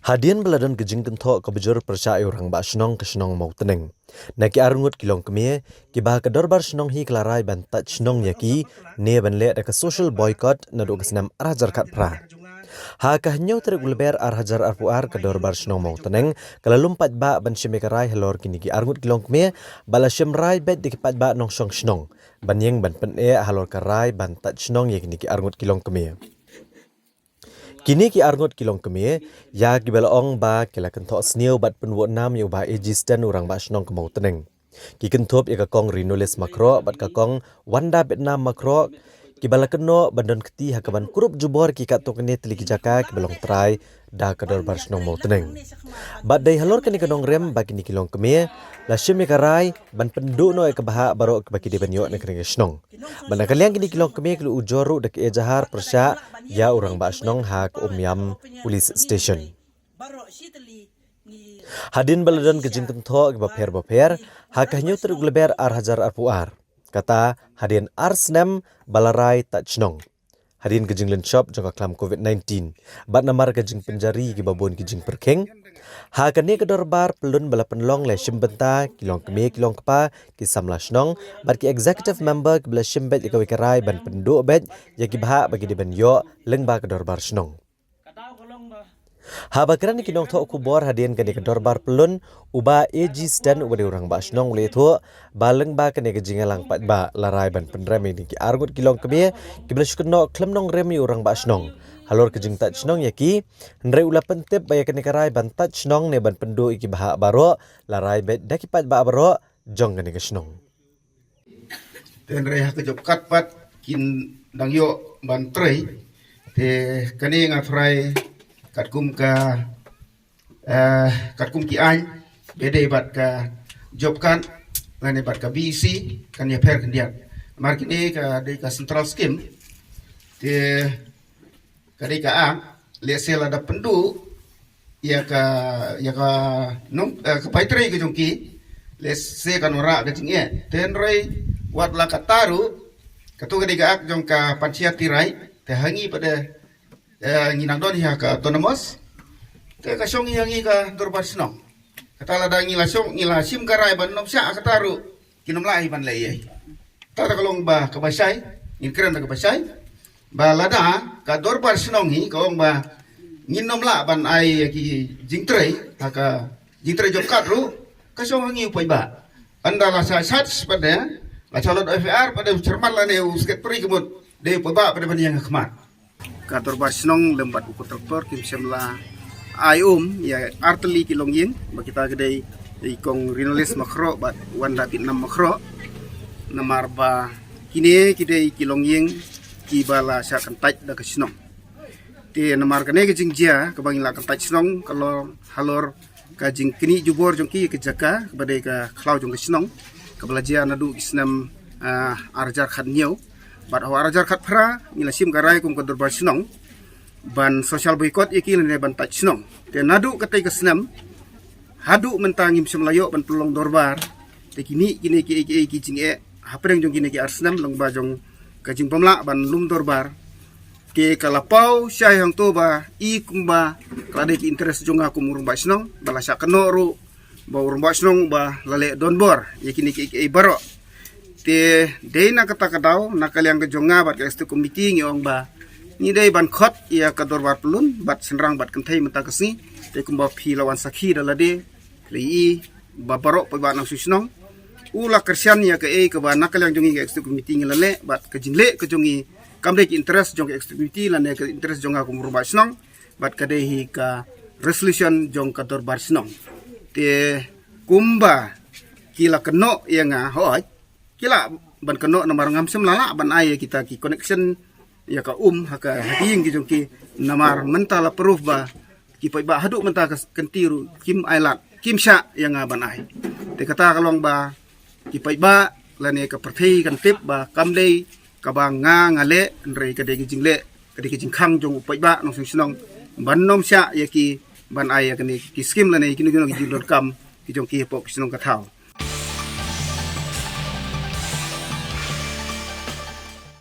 Hadian beladon gejing kentok ke bejur percaya orang bak senong ke senong mau teneng. Naki arungut kilong kemie, ki bah ke dorbar senong hi kelarai ban tak senong yaki, ne ban le ke social boycott nadu ke senam arhajar kat pra. Ha kah nyau terik ulber arhajar arpuar ke dorbar senong mau teneng, kalau lumpat bak ban shemekarai helor kini ki arungut kilong kemie, bala shemrai bet dikipat bak nong song senong. Ban yang ban pen halor karai ban tak senong yakini ki arungut kilong kemie. Kini ki arngot kilong kemie, ya ki belaong ba kila kentok sniu bat penwo nam yu ba ejisten orang ba senong kemau teneng. Ki kentop ya kakong Rinoles makro bat kakong Wanda Vietnam makro, ki bala keno bandon keti hakaban kurup jubor ki katok kene teliki jaka ki belong try da kador bar senong mau teneng. Bat dai halor kene kenong rem ba kini kilong kemie, la shimi karai ban pendu no ke baha baro ke baki de banyo ne kene senong. Ban kaliang kini kilong kemie kelu ujoru dak e jahar persya ya orang ba senong hak Umyam Police Station. Hadin baladon kejing kentok ke baper hak hanyu tergleber arhajar arpuar. Kata hadin arsnem balarai tak senong. Hadin kejing lenshop jangka klam COVID-19. Bat namar kejing penjari ke babon kejing perking. Hakane kedorbar pelun bala penlong le shimbenta kilong kemie kilong kepa ki samla senong bat ki executive member ke bala shimbet ikawi karai ban penduk bet ya ki bahak bagi diban yo lengba kedorbar senong. Ha bakaran ki nong thok kubor hadian kene kedorbar pelun uba AG stand ubade orang ba senong le tho baleng ba kene kejing lang pat ba larai ban pendrem ni ki argut kilong kemie ki bala shukno klem nong remi orang ba senong. Halor kejing tak senong yaki, hendrai ula pentip baya kene karai ban tak senong ne ban pendu iki bahak baro, larai bet dakipat ba baro, jong kene ke senong. Tenrei hak job kat pat kin dang yo ban trei, te kani ngafrai kat kum ki an, bede bat ka job kan, lane bat ka BC, kan ya per kendian. Mar kini ka de ka central scheme, te kadika ang lesel ada pendu ya ka nom ka paitre ke jongki lese kan ora ke jinge tenrei wat la kataru katu kadika ak jong ka pansiat tirai te hangi pada nginang don ya ka autonomous te ka songi hangi ka dorbar senong kata la da ngila song ngila sim karai ban nom sya kataru kinom lai ban lei ta kalong ba ka basai in keren ka basai balada ka dorbar senong hi kaong ba nginom la ban ai ki jingtrei haka jingtrei job kadru ka song hangi upoi ba andala sa sat pada la calon FR pada cermat la ne usket pri kemut de upoi ba pada ban yang khmat ka dorbar senong lembat uku traktor kim semla ai ya arteli kilong yin ba kita gede ikong Rinoles makro bat Wanda Vietnam makro namar ba kini kide kilong yin ki bala sya kentaj da kesenong te namar kane ke jingjia ke bangila kentaj senong kalau halor ka jing kini jubor jongki ke jaka kepada ka khlau jong kesenong ke belajia nadu isnam arjar khat nyau bat hawa arjar khat phra ngila sim garai kum ka dorbar senong ban social boycott iki ne ban taj senong te nadu katai kesenam hadu mentangim semlayo ban pelong dorbar te kini ki jing hapreng jong kini ki arsenam long ba jong kajing pemla ban lum dorbar ke kalapau syai hang to ba I kumba klade ki interest jonga ku murung ba senong bala sya kenoru ba urung ba senong ba lale donbor yakini ki baro te deina kata kadau nakal yang ke jonga bat ke komiti ngiong ba ni dei ban khot ya ka dorbar pelun bat senrang bat kentai menta kesni te kumba phi lawan sakhi dalade lei ba baro pa ba nang susnong ula kersian ya ke ke ba nakal yang jongi ke executive committee ngilale bat ke jingle ke jongi kamde ki interest jong ke executive committee lan ke interest jong aku murba senong bat kadehi ka resolution jong ka dorbar senong te kumba kila keno yang hoi kila ban keno namar ngam semlala ban ay kita ki connection ya ka haka hading ki jong ki namar mentala proof ba ki ba hadu menta kentiru kim ailat kim sya yang ban ay te kata kalong ba kipai ba lane ka perthei kan tip ba kamdei ka ba ngale ndrei ka de jingle ka de jing khang jong upai ba nong senong ban nom sya ya ki ban ai ka ni ki skim lane ki no ki jing.com ki jong ki pok senong ka thau